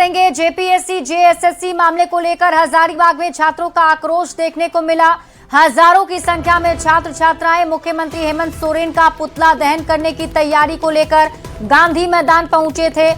करेंगे। JPSC JSSC मामले को लेकर हजारीबाग में छात्रों का आक्रोश देखने को मिला। हजारों की संख्या में छात्र छात्राएं मुख्यमंत्री हेमंत सोरेन का पुतला दहन करने की तैयारी को लेकर गांधी मैदान पहुंचे थे,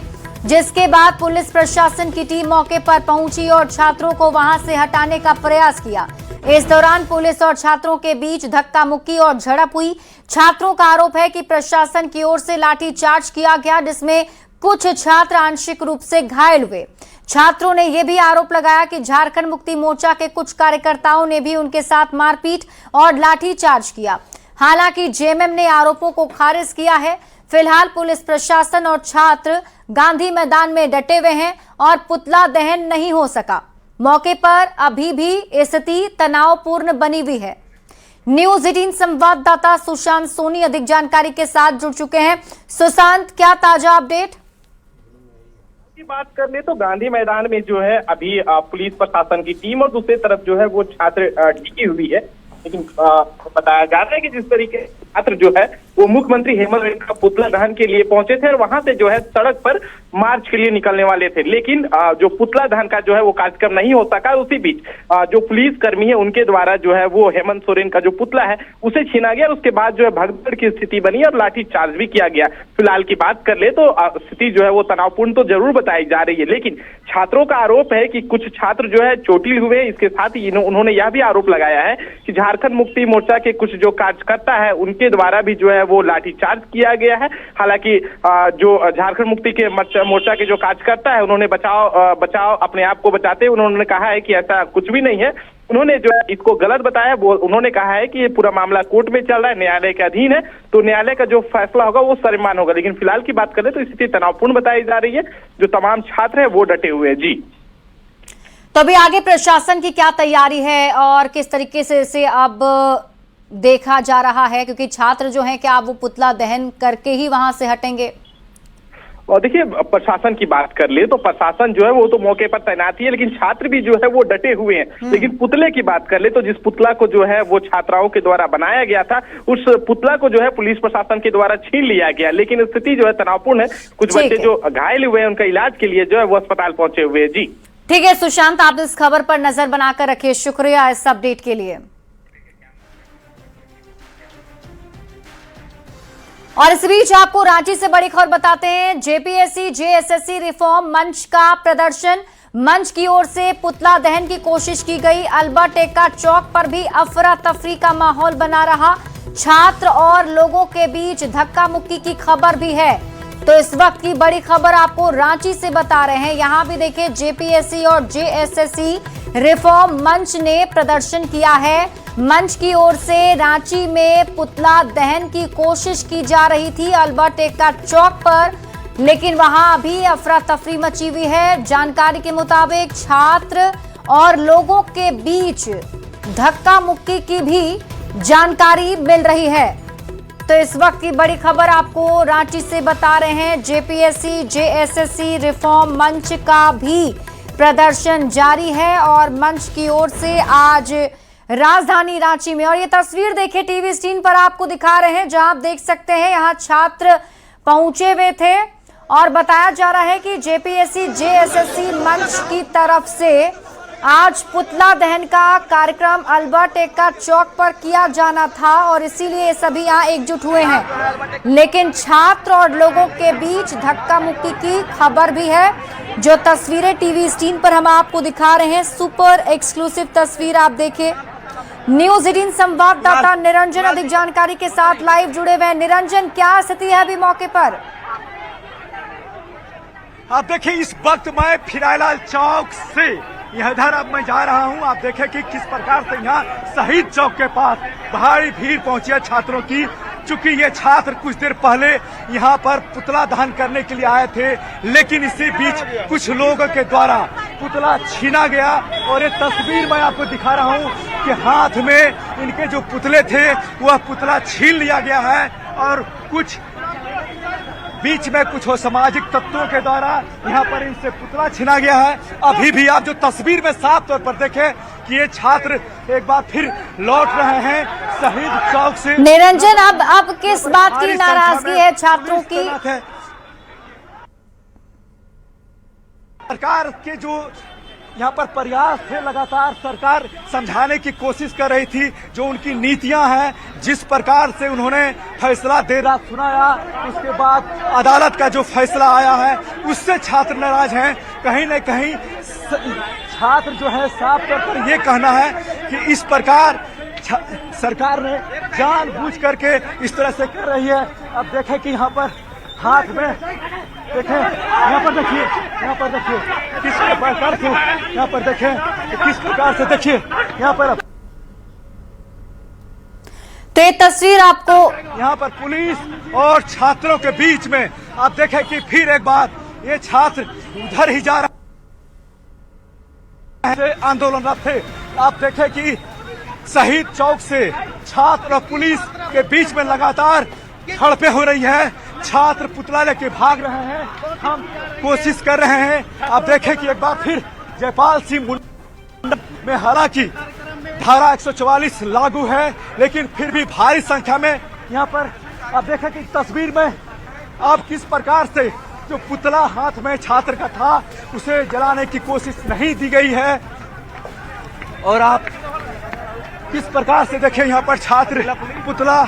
जिसके बाद पुलिस प्रशासन की टीम मौके पर पहुंची और छात्रों को वहां से हटाने का प्रयास किया। इस दौरान पुलिस और छात्रों के बीच धक्का मुक्की और झड़प हुई। छात्रों का आरोप है कि प्रशासन की ओर से लाठीचार्ज किया गया, जिसमें कुछ छात्र आंशिक रूप से घायल हुए। छात्रों ने यह भी आरोप लगाया कि झारखंड मुक्ति मोर्चा के कुछ कार्यकर्ताओं ने भी उनके साथ मारपीट और लाठीचार्ज किया। हालांकि जेएमएम ने आरोपों को खारिज किया है। फिलहाल पुलिस प्रशासन और छात्र गांधी मैदान में डटे हुए हैं और पुतला दहन नहीं हो सका। मौके पर अभी भी स्थिति तनावपूर्ण बनी हुई है। न्यूज 18 संवाददाता सुशांत सोनी अधिक जानकारी के साथ जुड़ चुके हैं। सुशांत, क्या ताजा अपडेट? की बात कर ले तो गांधी मैदान में जो है अभी पुलिस प्रशासन की टीम और दूसरी तरफ जो है वो छात्र टिकी हुई है, लेकिन बताया जा रहा है कि जिस तरीके से छात्र जो है वो मुख्यमंत्री हेमंत सोरेन का पुतला दहन के लिए पहुंचे थे और वहां से जो है सड़क पर मार्च के लिए निकलने वाले थे, लेकिन जो पुतला दहन का जो है वो कार्यक्रम नहीं हो सका। उसी बीच जो पुलिस कर्मी है उनके द्वारा जो है वो हेमंत सोरेन का जो पुतला है उसे छीना गया। उसके बाद जो है भगदड़ की स्थिति बनी और लाठीचार्ज भी किया गया। फिलहाल की बात कर ले तो स्थिति जो है वो तनावपूर्ण तो जरूर बताई जा रही है, लेकिन छात्रों का आरोप है कि कुछ छात्र जो है चोटिल हुए। इसके साथ ही उन्होंने यह भी आरोप लगाया है कि झारखंड मुक्ति मोर्चा के कुछ जो कार्यकर्ता है उनके द्वारा भी जो है वो लाठीचार्ज किया गया है। हालांकि जो झारखंड मुक्ति के मोर्चा के जो कार्यकर्ता है उन्होंने बचाव अपने आप को बचाते उन्होंने कहा है कि ऐसा कुछ भी नहीं है। उन्होंने जो इसको गलत बताया, वो उन्होंने कहा है कि ये पूरा मामला कोर्ट में चल रहा है, न्यायालय के अधीन है, तो न्यायालय का जो फैसला होगा वो सर्वमान्य होगा। लेकिन फिलहाल की बात करें तो स्थिति तनावपूर्ण बताई जा रही है। जो तमाम छात्र है वो डटे हुए हैं। जी, तो अभी आगे प्रशासन की क्या तैयारी है और किस तरीके से इसे अब देखा जा रहा है, क्योंकि छात्र जो हैं क्या वो पुतला दहन करके ही वहां से हटेंगे? और देखिए, प्रशासन की बात कर ले तो प्रशासन जो है वो तो मौके पर तैनात है, लेकिन छात्र भी जो है वो डटे हुए हैं। लेकिन पुतले की बात कर ले तो जिस पुतला को जो है वो छात्राओं के द्वारा बनाया गया था, उस पुतला को जो है पुलिस प्रशासन के द्वारा छीन लिया गया। लेकिन स्थिति जो है तनावपूर्ण है। कुछ बच्चे जो घायल हुए हैं उनका इलाज के लिए जो है वो अस्पताल पहुंचे हुए हैं। जी ठीक है सुशांत, आप इस खबर पर नजर बनाकर रखिए। शुक्रिया इस अपडेट के लिए। और इस बीच आपको रांची से बड़ी खबर बताते हैं। जेपीएससी जेएसएससी रिफॉर्म मंच का प्रदर्शन, मंच की ओर से पुतला दहन की कोशिश की गई। अल्बर्ट एक्का चौक पर भी अफरा तफरी का माहौल बना रहा। छात्र और लोगों के बीच धक्का मुक्की की खबर भी है। तो इस वक्त की बड़ी खबर आपको रांची से बता रहे हैं। यहां भी देखिए, जेपीएससी और जेएसएससी रिफॉर्म मंच ने प्रदर्शन किया है। मंच की ओर से रांची में पुतला दहन की कोशिश की जा रही थी अल्बर्ट एक्का चौक पर, लेकिन वहां अभी अफरा तफरी मची हुई है। जानकारी के मुताबिक छात्र और लोगों के बीच धक्का मुक्की की भी जानकारी मिल रही है। तो इस वक्त की बड़ी खबर आपको रांची से बता रहे हैं। जेपीएससी जेएसएससी रिफॉर्म मंच का भी प्रदर्शन जारी है और मंच की ओर से आज राजधानी रांची में, और ये तस्वीर देखिए टीवी स्क्रीन पर आपको दिखा रहे हैं, जहां आप देख सकते हैं यहां छात्र पहुंचे हुए थे और बताया जा रहा है कि जेपीएससी जेएसएससी मंच की तरफ से आज पुतला दहन का कार्यक्रम अल्बर्ट एक्का चौक पर किया जाना था और इसीलिए सभी यहाँ एकजुट हुए हैं। लेकिन छात्र और लोगों के बीच धक्का मुक्की की खबर भी है। जो तस्वीरें टीवी स्क्रीन पर हम आपको दिखा रहे हैं, सुपर एक्सक्लूसिव तस्वीर आप देखिए। न्यूज 18 संवाददाता निरंजन अधिक जानकारी के साथ लाइव जुड़े हुए हैं। निरंजन, क्या स्थिति है अभी मौके पर? आप देखिए, इस वक्त मैं फिराइलाल चौक से इधर अब मैं जा रहा हूं। आप देखें कि किस प्रकार से यहाँ शहीद चौक के पास भारी भीड़ पहुंची है छात्रों की। चूंकि ये छात्र कुछ देर पहले यहाँ पर पुतला दहन करने के लिए आए थे, लेकिन इसी बीच कुछ लोगों के द्वारा पुतला छीना गया। और ये तस्वीर मैं आपको दिखा रहा हूँ कि हाथ में इनके जो पुतले थे वह पुतला छीन लिया गया है और कुछ बीच में कुछ सामाजिक तत्वों के द्वारा यहाँ पर इनसे पुतला छीना गया है। अभी भी आप जो तस्वीर में साफ तौर पर देखें कि ये छात्र एक बार फिर लौट रहे हैं शहीद चौक से। निरंजन, अब किस बात की नाराजगी है छात्रों की? सरकार के जो यहाँ पर प्रयास थे, लगातार सरकार समझाने की कोशिश कर रही थी, जो उनकी नीतियां हैं, जिस प्रकार से उन्होंने फैसला देर रात सुनाया, उसके बाद अदालत का जो फैसला आया है उससे छात्र नाराज हैं। कहीं न कहीं छात्र जो है साफ तौर पर ये कहना है कि इस प्रकार सरकार ने जानबूझ करके इस तरह से कर रही है। अब देखें कि यहाँ पर हाथ में देखें, यहाँ पर देखिए किस प्रकार से, यहाँ पर देखें किस प्रकार से, देखिए यहाँ पर तो ये तस्वीर आपको यहाँ पर पुलिस और छात्रों के बीच में आप देखें कि फिर एक बार ये छात्र उधर ही जा रहे हैं, आंदोलनरत थे। आप देखें कि शहीद चौक से छात्र और पुलिस के बीच में लगातार झड़पें हो रही है। छात्र पुतला लेके भाग रहे हैं, हम कोशिश कर रहे हैं। आप देखें कि एक बार फिर जयपाल सिंह मुंडा में हालांकि धारा 144 लागू है, लेकिन फिर भी भारी संख्या में यहाँ पर आप देखें कि तस्वीर में आप किस प्रकार से जो पुतला हाथ में छात्र का था उसे जलाने की कोशिश नहीं दी गई है। और आप किस प्रकार से देखें यहाँ पर छात्र पुतला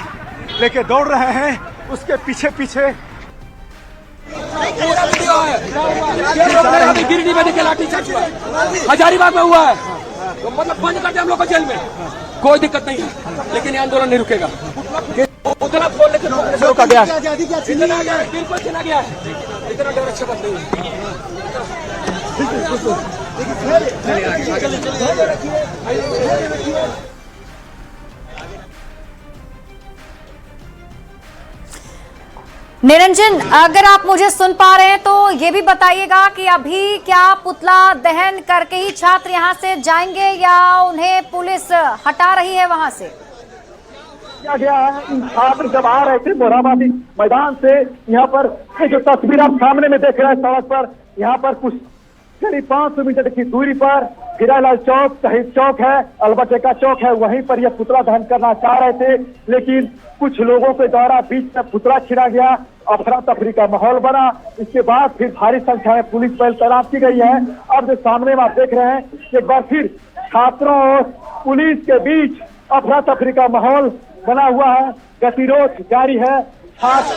लेके दौड़ रहे हैं, उसके पीछे पीछे गिरिडीह में देखिए लाठीचार्ज हुआ, हजारीबाग में हुआ है, तो मतलब बंद कर दे हम लोग को जेल में, कोई दिक्कत नहीं है, लेकिन ये आंदोलन नहीं रुकेगा। उतना फोन लेकर रोका गया, बिल्कुल चला गया है, इतना डर अच्छा बात नहीं है। निरंजन, अगर आप मुझे सुन पा रहे हैं तो ये भी बताइएगा कि अभी क्या पुतला दहन करके ही छात्र यहाँ से जाएंगे या उन्हें पुलिस हटा रही है वहाँ से? किया गया है। छात्र जब आ रहे थे मोरहाबादी मैदान से, यहाँ पर जो तस्वीर आप सामने में देख रहे हैं सड़क पर, यहाँ पर कुछ करीब 500 मीटर की दूरी पर हीरालाल चौक, शहीद चौक है, अल्बर्ट चौक है, वहीं पर यह पुतला दहन करना चाह रहे थे, लेकिन कुछ लोगों के द्वारा बीच में पुतला छिड़ा गया, अफरा तफरी का माहौल बना। इसके बाद फिर भारी संख्या में पुलिस बल तैनात की गई है। अब जो सामने में आप देख रहे हैं, एक बार फिर छात्रों और पुलिस के बीच अफरा तफरी का माहौल बना हुआ है, गतिरोध जारी है। छात्र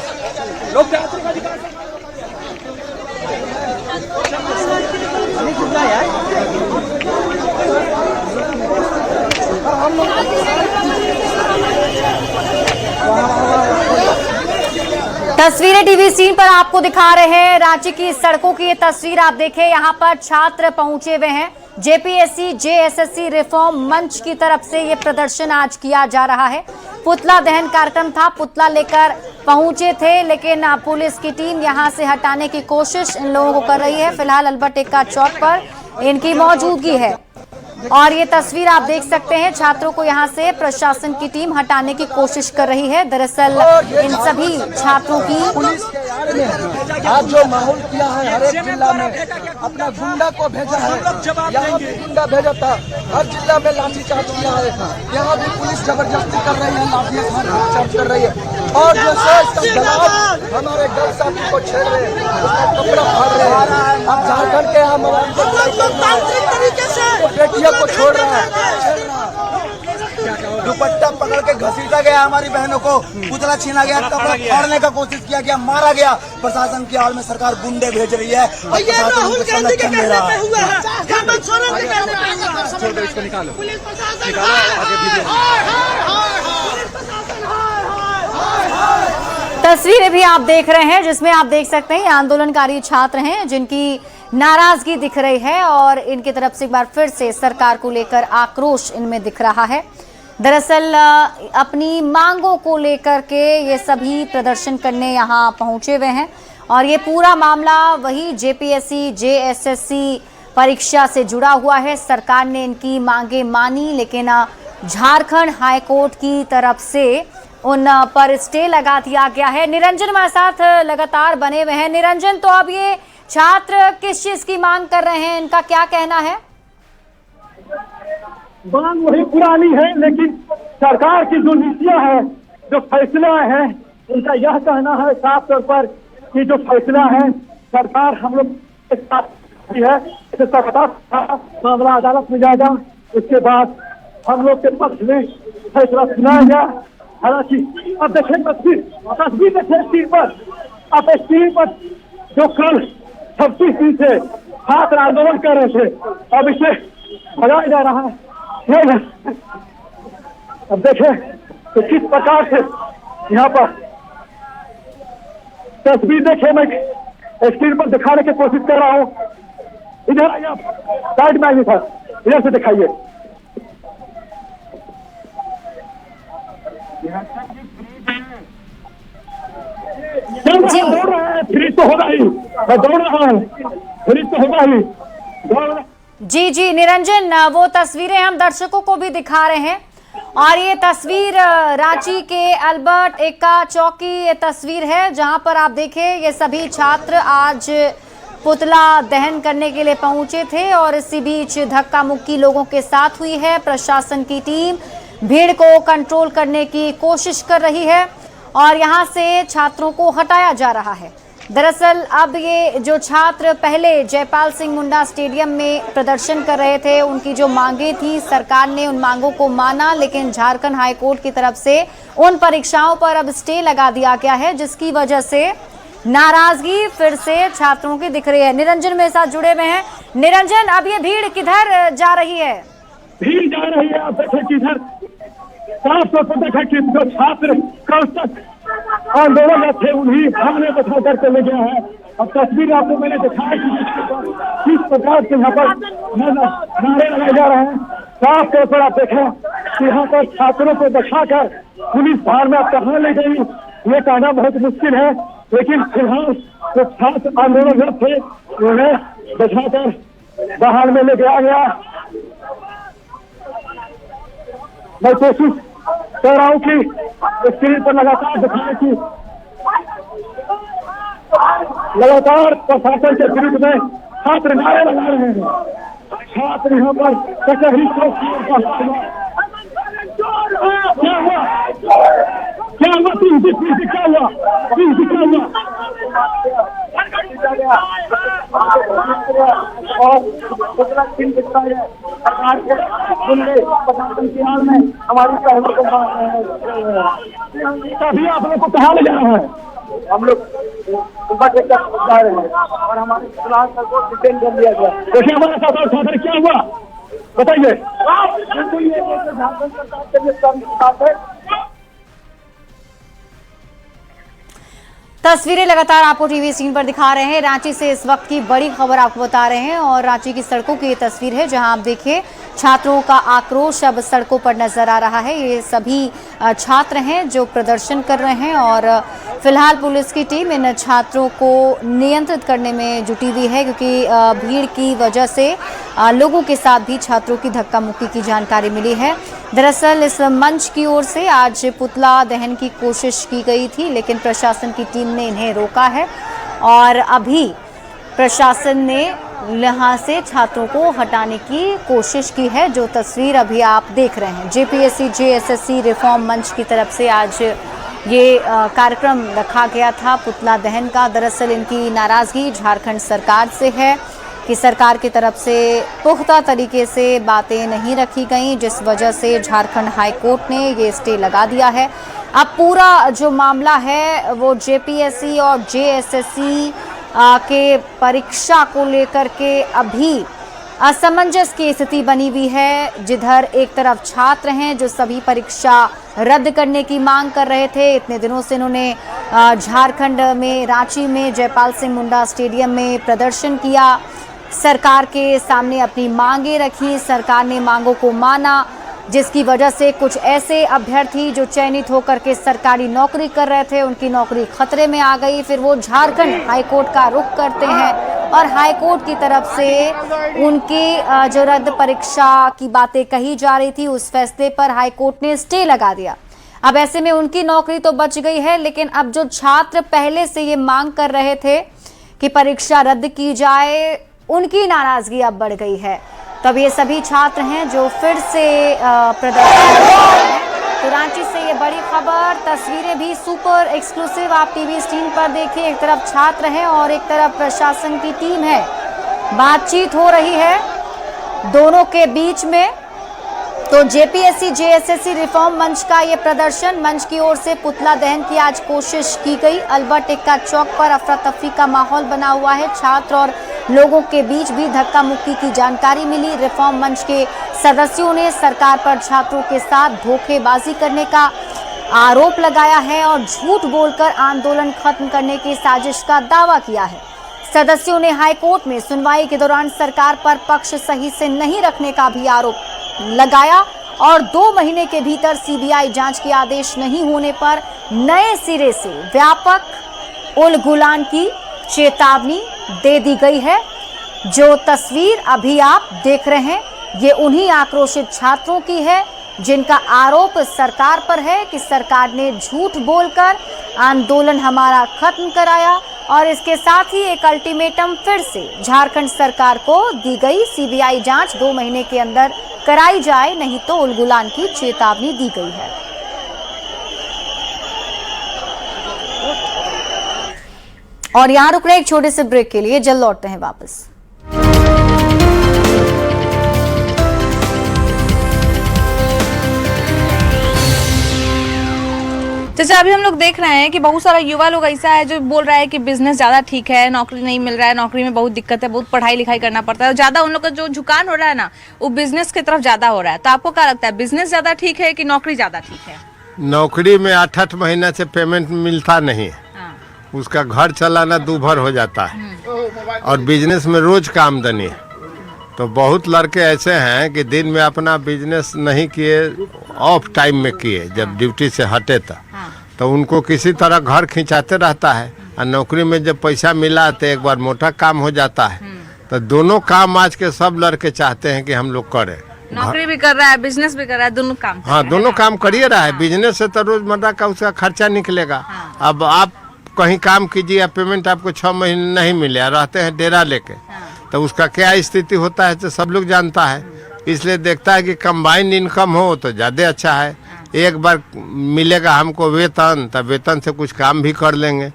तस्वीरें टीवी स्क्रीन पर आपको दिखा रहे हैं। रांची की सड़कों की ये तस्वीर आप देखें, यहाँ पर छात्र पहुंचे हुए हैं। जेपीएससी जेएसएससी रिफॉर्म मंच की तरफ से ये प्रदर्शन आज किया जा रहा है। पुतला दहन कार्यक्रम था, पुतला लेकर पहुंचे थे, लेकिन पुलिस की टीम यहां से हटाने की कोशिश इन लोगों को कर रही है। फिलहाल अल्बर्ट एक्का चौक पर इनकी मौजूदगी है और ये तस्वीर आप देख सकते हैं, छात्रों को यहां से प्रशासन की टीम हटाने की कोशिश कर रही है। दरअसल इन सभी छात्रों की पुलिस के यार ने आज जो माहौल किया है, हर एक जिला में अपना गुंडा को भेजा है, यहाँ भी गुंडा भेजा था, हर जिला में लाठीचार्ज किया है, यहाँ भी पुलिस जबरदस्ती कर रही है, लाठीचार्ज कर रही है। और जैसे इसका जवाब हमारे गल साथी को छेड़ रहे हैं, उसका कपड़ा फाड़ रहे हैं। अब झारखंड के हम बेटियों को छोड़ रहा है, दुपट्टा पकड़ के घसीटा गया, हमारी बहनों को पुतला छीना गया, कपड़ा फाड़ने का कोशिश किया गया, मारा गया। प्रशासन की आड़ में सरकार गुंडे भेज रही है और प्रशासन उनको संरक्षण दे रहा है। तस्वीरें भी आप देख रहे हैं, जिसमें आप देख सकते हैं आंदोलनकारी छात्र हैं जिनकी नाराजगी दिख रही है और इनकी तरफ से एक बार फिर से सरकार को लेकर आक्रोश इनमें दिख रहा है। दरअसल अपनी मांगों को लेकर के ये सभी प्रदर्शन करने यहाँ पहुंचे हुए हैं और ये पूरा मामला वही जेपीएससी जेएसएससी परीक्षा से जुड़ा हुआ है। सरकार ने इनकी मांगे मानी, लेकिन झारखंड हाईकोर्ट की तरफ से उन पर स्टे लगा दिया गया है। निरंजन हमारे साथ लगातार बने हुए हैं। निरंजन, तो अब ये छात्र किस चीज की मांग कर रहे हैं, इनका क्या कहना है? मांग वही पुरानी है, लेकिन सरकार की जो नीतियां है, जो फैसला है, उनका यह कहना है साफ तौर पर कि जो फैसला है सरकार हम लोग के साथ भी है, इसे मामला अदालत में जाएगा। उसके बाद हम लोग के पक्ष में फैसला सुनाया गया। हालांकि अब देखें तस्वीर देखें स्क्रीन पर, अब स्क्रीन पर जो कल 26 दिन से छात्र आंदोलन कर रहे थे, अब इसे भगाया जा रहा है। अब देखें तो किस प्रकार से यहाँ पर तस्वीर देखे, मैं स्क्रीन पर दिखाने की कोशिश कर रहा हूँ। इधर आइए, आप साइड में आइए सर, इधर से दिखाइए। दौड़ रहा है, फ्रीज तो होगा ही, मैं दौड़ रहा हूँ, फ्रीज तो होगा ही। जी निरंजन, वो तस्वीरें हम दर्शकों को भी दिखा रहे हैं और ये तस्वीर रांची के अल्बर्ट एक्का चौक की ये तस्वीर है, जहां पर आप देखें ये सभी छात्र आज पुतला दहन करने के लिए पहुंचे थे और इसी बीच धक्का मुक्की लोगों के साथ हुई है। प्रशासन की टीम भीड़ को कंट्रोल करने की कोशिश कर रही है और यहां से छात्रों को हटाया जा रहा है। दरअसल अब ये जो छात्र पहले जयपाल सिंह मुंडा स्टेडियम में प्रदर्शन कर रहे थे, उनकी जो मांगे थी, सरकार ने उन मांगों को माना, लेकिन झारखंड हाईकोर्ट की तरफ से उन परीक्षाओं पर अब स्टे लगा दिया गया है, जिसकी वजह से नाराजगी फिर से छात्रों की दिख रही है। निरंजन मेरे साथ जुड़े हुए हैं। निरंजन, अब ये भीड़ किधर जा रही है? भीड़ जा रही है, आप देखें किधर, साफ तौर पर देखें कि जो छात्र कल तक आंदोलन में थे उन्हीं थाने बैठा कर चले गया है। अब तस्वीर आपको मैंने दिखाया कि किस प्रकार से यहाँ पर नारे लगाए जा रहे हैं। साफ तौर पर आप देखें कि यहाँ पर छात्रों को दिखाकर पुलिस धार में कहाँ ले गई, ये कहना बहुत मुश्किल है, लेकिन फिलहाल जो छात्र आंदोलन थे उन्हें दिखाकर बाहर में ले गया। मैं कोशिश कह रहा हूँ कि स्क्रीन पर लगातार दिखाने की, लगातार प्रशासन के विरुद्ध में छात्र नारे लगा रहे हैं। छात्र यहाँ पर कचहरी चौक क्या हुआ, क्या हुआ, क्या हुआ, और प्रशासन की हाल में हमारी पहलों को तभी आप लोग को कहा ले जा रहा है। हम लोग जा रहे हैं और हमारे फिलहाल को डिटेन कर लिया गया। देखिए हमारे साथ और छात्र क्या हुआ बताइए। बिल्कुल ये झारखंड सरकार के लिए बात है। तस्वीरें लगातार आपको टीवी स्क्रीन पर दिखा रहे हैं। रांची से इस वक्त की बड़ी खबर आपको बता रहे हैं और रांची की सड़कों की ये तस्वीर है, जहां आप देखिए छात्रों का आक्रोश अब सड़कों पर नजर आ रहा है। ये सभी छात्र हैं जो प्रदर्शन कर रहे हैं और फिलहाल पुलिस की टीम इन छात्रों को नियंत्रित करने में जुटी हुई है, क्योंकि भीड़ की वजह से लोगों के साथ भी छात्रों की धक्का मुक्की की जानकारी मिली है। दरअसल इस मंच की ओर से आज पुतला दहन की कोशिश की गई थी, लेकिन प्रशासन की टीम ने इन्हें रोका है और अभी प्रशासन ने यहाँ से छात्रों को हटाने की कोशिश की है। जो तस्वीर अभी आप देख रहे हैं, जेपीएससी जेएसएससी रिफॉर्म मंच की तरफ से आज ये कार्यक्रम रखा गया था पुतला दहन का। दरअसल इनकी नाराज़गी झारखंड सरकार से है कि सरकार की तरफ से पुख्ता तरीके से बातें नहीं रखी गई, जिस वजह से झारखंड हाईकोर्ट ने ये स्टे लगा दिया है। अब पूरा जो मामला है वो जेपीएससी और जेएसएससी के परीक्षा को लेकर के अभी असमंजस की स्थिति बनी हुई है, जिधर एक तरफ छात्र हैं जो सभी परीक्षा रद्द करने की मांग कर रहे थे। इतने दिनों से इन्होंने झारखंड में रांची में जयपाल सिंह मुंडा स्टेडियम में प्रदर्शन किया, सरकार के सामने अपनी मांगे रखी, सरकार ने मांगों को माना, जिसकी वजह से कुछ ऐसे अभ्यर्थी जो चयनित होकर के सरकारी नौकरी कर रहे थे उनकी नौकरी खतरे में आ गई। फिर वो झारखंड हाईकोर्ट का रुख करते हैं और हाईकोर्ट की तरफ से उनकी जो रद्द परीक्षा की बातें कही जा रही थी उस फैसले पर हाईकोर्ट ने स्टे लगा दिया। अब ऐसे में उनकी नौकरी तो बच गई है, लेकिन अब जो छात्र पहले से ये मांग कर रहे थे कि परीक्षा रद्द की जाए, उनकी नाराजगी अब बढ़ गई है। तब ये सभी छात्र हैं जो फिर से प्रदर्शन कर रहे हैं। तो रांची से ये बड़ी खबर, तस्वीरें भी सुपर एक्सक्लूसिव आप टीवी स्क्रीन पर देखिए। एक तरफ छात्र हैं और एक तरफ प्रशासन की टीम है बातचीत हो रही है दोनों के बीच में। तो जेपीएससी जेएसएससी रिफॉर्म मंच का ये प्रदर्शन, मंच की ओर से पुतला दहन की आज कोशिश की गई। अल्बर्ट एक्का चौक पर अफरा तफरी का माहौल बना हुआ है। छात्र और लोगों के बीच भी धक्का मुक्की की जानकारी मिली। रिफॉर्म मंच के सदस्यों ने सरकार पर छात्रों के साथ धोखेबाजी करने का आरोप लगाया है और झूठ बोलकर आंदोलन खत्म करने की साजिश का दावा किया है। सदस्यों ने हाईकोर्ट में सुनवाई के दौरान सरकार पर पक्ष सही से नहीं रखने का भी आरोप लगाया और 2 महीने के भीतर सीबीआई जांच के आदेश नहीं होने पर नए सिरे से व्यापक उलगुलान की चेतावनी दे दी गई है। जो तस्वीर अभी आप देख रहे हैं ये उन्हीं आक्रोशित छात्रों की है जिनका आरोप सरकार पर है कि सरकार ने झूठ बोलकर आंदोलन हमारा खत्म कराया और इसके साथ ही एक अल्टीमेटम फिर से झारखंड सरकार को दी गई। सीबीआई जांच 2 महीने के अंदर कराई जाए, नहीं तो उलगुलान की चेतावनी दी गई है। और यहां रुक रहे एक छोटे से ब्रेक के लिए, जल्द लौटते हैं वापस। जैसे अभी हम लोग देख रहे हैं कि बहुत सारा युवा लोग ऐसा है जो बोल रहा है कि बिजनेस ज़्यादा ठीक है, नौकरी नहीं मिल रहा है, नौकरी में बहुत दिक्कत है, बहुत पढ़ाई लिखाई करना पड़ता है, ज़्यादा उन लोग का जो झुकान हो रहा है ना वो बिजनेस की तरफ ज़्यादा हो रहा है। तो आपको क्या लगता है, बिजनेस ज़्यादा ठीक है कि नौकरी ज़्यादा ठीक है? नौकरी में 8-8 महीना से पेमेंट मिलता नहीं, उसका घर चलाना दूभर हो जाता है और बिजनेस में रोज का आमदनी है। तो बहुत लड़के ऐसे हैं कि दिन में अपना बिजनेस नहीं किए, ऑफ टाइम में किए, जब ड्यूटी से हटे तो उनको किसी तरह घर खिंचाते रहता है और नौकरी में जब पैसा मिला तो एक बार मोटा काम हो जाता है। तो दोनों काम आज के सब लड़के चाहते हैं कि हम लोग करें, नौकरी भी कर रहा है, बिजनेस भी कर रहा है, दोनों काम। हाँ, दोनों काम करिए रहा है। बिजनेस से तो रोजमर्रा का उसका खर्चा निकलेगा। अब आप कहीं काम कीजिए, पेमेंट आपको 6 महीने नहीं मिले, रहते हैं डेरा लेके, तो उसका क्या स्थिति होता है तो सब लोग जानता है। इसलिए देखता है कि कंबाइंड इनकम हो तो ज़्यादा अच्छा है। एक बार मिलेगा हमको वेतन, तब वेतन से कुछ काम भी कर लेंगे।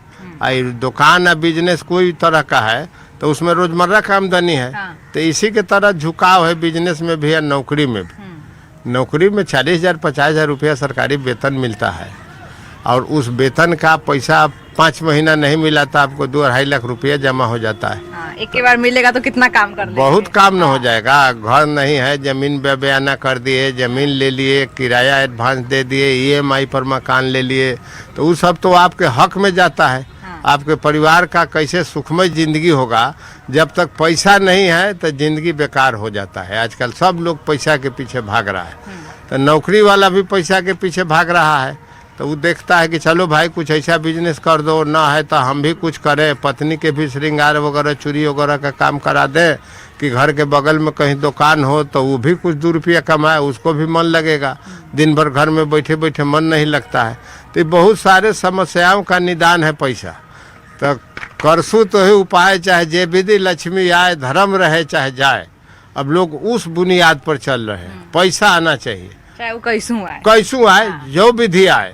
दुकान या बिजनेस कोई तरह का है तो उसमें रोजमर्रा का आमदनी है। तो इसी के तरह झुकाव है बिजनेस में भी और नौकरी में भी। नौकरी में 40,000-50,000 रुपया सरकारी वेतन मिलता है और उस वेतन का पैसा 5 महीना नहीं मिला तो आपको 2-2.5 लाख रुपया जमा हो जाता है। एक ही बार मिलेगा तो कितना काम कर लेंगे? बहुत काम न हो जाएगा। घर नहीं है, जमीन बयाना कर दिए, जमीन ले लिए, किराया एडवांस दे दिए, ईएमआई पर मकान ले लिए, तो वो सब तो आपके हक में जाता है। आपके परिवार का कैसे सुखमय जिंदगी होगा। जब तक पैसा नहीं है तो जिंदगी बेकार हो जाता है। आजकल सब लोग पैसा के पीछे भाग रहा है, तो नौकरी वाला भी पैसा के पीछे भाग रहा है। तो वो देखता है कि चलो भाई कुछ ऐसा बिजनेस कर दो, ना है तो हम भी कुछ करें, पत्नी के भी श्रृंगार वगैरह चूड़ी वगैरह का काम करा दें कि घर के बगल में कहीं दुकान हो तो वो भी कुछ 2 रुपया कमाए, उसको भी मन लगेगा। दिन भर घर में बैठे बैठे मन नहीं लगता है। तो बहुत सारे समस्याओं का निदान है पैसा। तो करसू तो ही उपाय, चाहे जे विधि लक्ष्मी आए, धर्म रहे चाहे जाए। अब लोग उस बुनियाद पर चल रहे हैं, पैसा आना चाहिए, चाहे वो कैसू आए, जो विधि आए।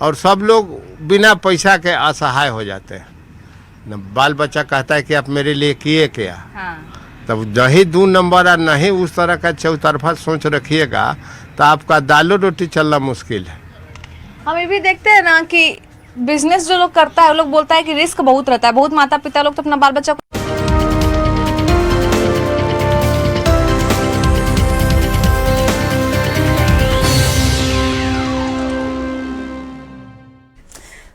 और सब लोग बिना पैसा के असहाय हो जाते हैं। न बाल बच्चा कहता है कि आप मेरे लिए किए क्या। तब नहीं 2 नंबर और नहीं उस तरह का चौतरफा सोच रखिएगा तो आपका दालो रोटी चलना मुश्किल है। हम ये भी देखते हैं ना कि बिजनेस जो लोग करता है वो लोग बोलता है कि रिस्क बहुत रहता है। बहुत माता पिता लोग तो अपना बाल बच्चा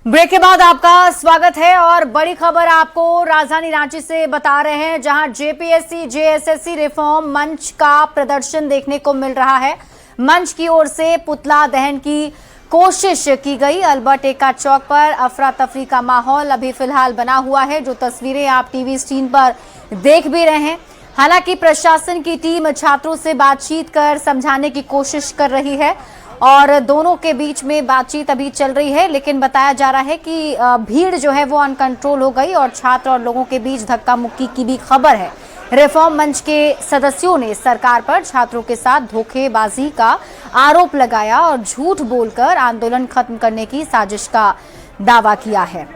ब्रेक के बाद आपका स्वागत है और बड़ी खबर आपको राजधानी रांची से बता रहे हैं, जहां जेपीएससी जेएसएससी रिफॉर्म मंच का प्रदर्शन देखने को मिल रहा है। मंच की ओर से पुतला दहन की कोशिश की गई। अल्बर्ट एक्का चौक पर अफरा तफरी का माहौल अभी फिलहाल बना हुआ है, जो तस्वीरें आप टीवी स्क्रीन पर देख भी रहे हैं। हालांकि प्रशासन की टीम छात्रों से बातचीत कर समझाने की कोशिश कर रही है और दोनों के बीच में बातचीत अभी चल रही है, लेकिन बताया जा रहा है कि भीड़ जो है वो अनकंट्रोल हो गई और छात्र और लोगों के बीच धक्का मुक्की की भी खबर है। रिफॉर्म मंच के सदस्यों ने सरकार पर छात्रों के साथ धोखेबाजी का आरोप लगाया और झूठ बोलकर आंदोलन खत्म करने की साजिश का दावा किया है।